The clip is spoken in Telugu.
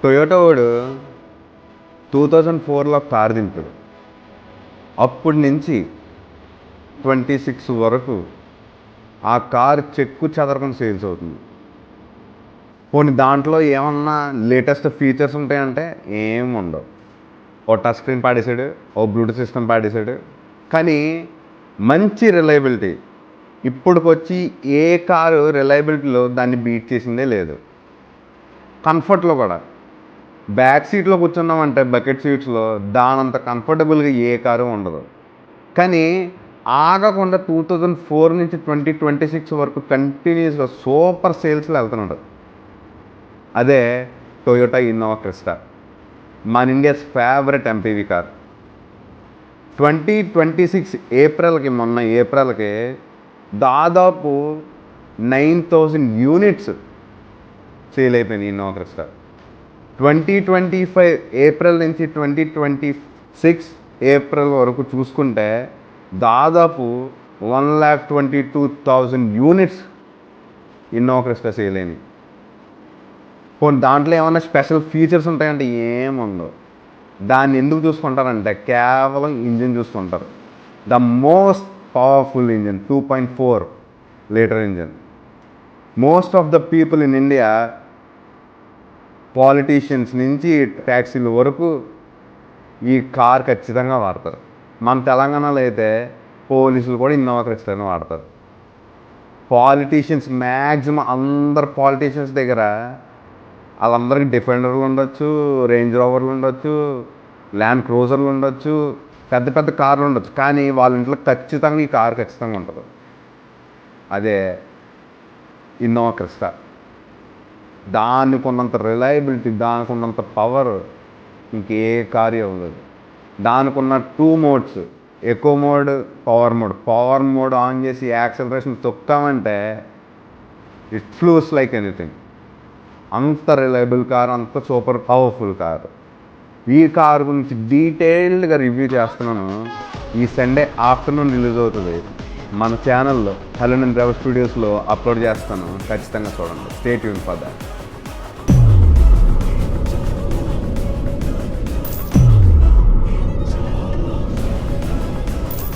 టొయోటా వాడు 2004లో కారు దింపాడు. అప్పటి నుంచి 26 వరకు ఆ కారు చెక్కు చెదరకుండా సేల్స్ అవుతుంది. పోనీ దాంట్లో ఏమన్నా లేటెస్ట్ ఫీచర్స్ ఉంటాయంటే ఏం ఉండవు. ఓ టచ్ స్క్రీన్ పాడేశాడు, ఓ బ్లూటూత్ సిస్టమ్ పాడేశాడు. కానీ మంచి రిలయబిలిటీ. ఇప్పటికొచ్చి ఏ కారు రిలయబిలిటీలో దాన్ని బీట్ చేసిందే లేదు. కంఫర్ట్లో కూడా బ్యాక్ సీట్లో కూర్చున్నామంటే బకెట్ సీట్స్లో దానంత కంఫర్టబుల్గా ఏ కారు ఉండదు. కానీ ఆగకుండా 2004 నుంచి 2026 వరకు కంటిన్యూస్గా సూపర్ సేల్స్లో వెళ్తున్నాడు. అదే టొయోటా ఇన్నోవా క్రిస్టా, మన ఇండియాస్ ఫేవరెట్ ఎంపీవీ కార్. 2026 మొన్న ఏప్రిల్కి దాదాపు 9,000 యూనిట్స్ సేల్ అయిపోయినాయి ఇన్నోవా క్రిస్టా. 2025 ఏప్రిల్ నుంచి 2026 ఏప్రిల్ వరకు చూసుకుంటే దాదాపు 1,22,000 యూనిట్స్ ఇన్నోవా క్రిస్టా సేల్ అయినాయి. పోనీ దాంట్లో ఏమన్నా స్పెషల్ ఫీచర్స్ ఉంటాయంటే ఏముండవు. దాన్ని ఎందుకు చూసుకుంటారంటే కేవలం ఇంజిన్ చూసుకుంటారు. The most powerful engine, 2.4 litre engine. Most of the people in India, politicians నుంచి ట్యాక్సీల వరకు ఈ కార్ ఖచ్చితంగా వాడతారు. మన తెలంగాణలో అయితే పోలీసులు కూడా ఇన్నోవా క్రిస్టాని వాడతారు. పాలిటీషియన్స్ మ్యాక్సిమం అందరు పాలిటీషియన్స్ దగ్గర వాళ్ళందరికీ డిఫెండర్లు ఉండొచ్చు, రేంజ్ రోవర్లు ఉండొచ్చు, ల్యాండ్ క్రూజర్లు ఉండొచ్చు, పెద్ద పెద్ద కార్లు ఉండొచ్చు. కానీ వాళ్ళ ఇంట్లో ఖచ్చితంగా ఈ కారు ఖచ్చితంగా ఉంటుంది. అదే ఇన్నోవా క్రిస్టా. దానికి ఉన్నంత రిలయబిలిటీ, దానికి ఉన్నంత పవర్ ఇంకే కారు ఇవ్వలేదు. దానికి ఉన్న 2 modes, eco mode, power mode on చేసి యాక్సలరేషన్ తొక్కామంటే ఇట్ ఫ్లూస్ లైక్ ఎనీథింగ్. అంత రిలయబుల్ కార్, అంత సూపర్ పవర్ఫుల్ కారు. ఈ కారు గురించి డీటెయిల్డ్గా రివ్యూ చేస్తున్నాను. ఈ సండే ఆఫ్టర్నూన్ రిలీజ్ అవుతుంది. మన ఛానల్లో హలో నేను డ్రైవర్ స్టూడియోస్లో అప్లోడ్ చేస్తాను. ఖచ్చితంగా చూడండి. Stay tune for that.